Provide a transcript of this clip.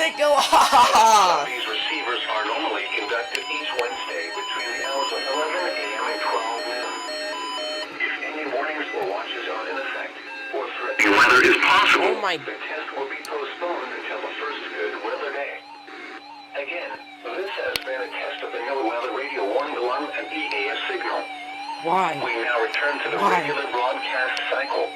it go off! These receivers are normally conducted each Wednesday between the hours of 11 a.m. and 12 noon. If any warnings or watches are in effect, or threatening weather is possible, Oh my... the test will be postponed until the first good weather day. Again, this has been a test of the NOAA Weather Radio 1 alarm and EAS signal. Why? We now return to the Why? regular broadcast cycle.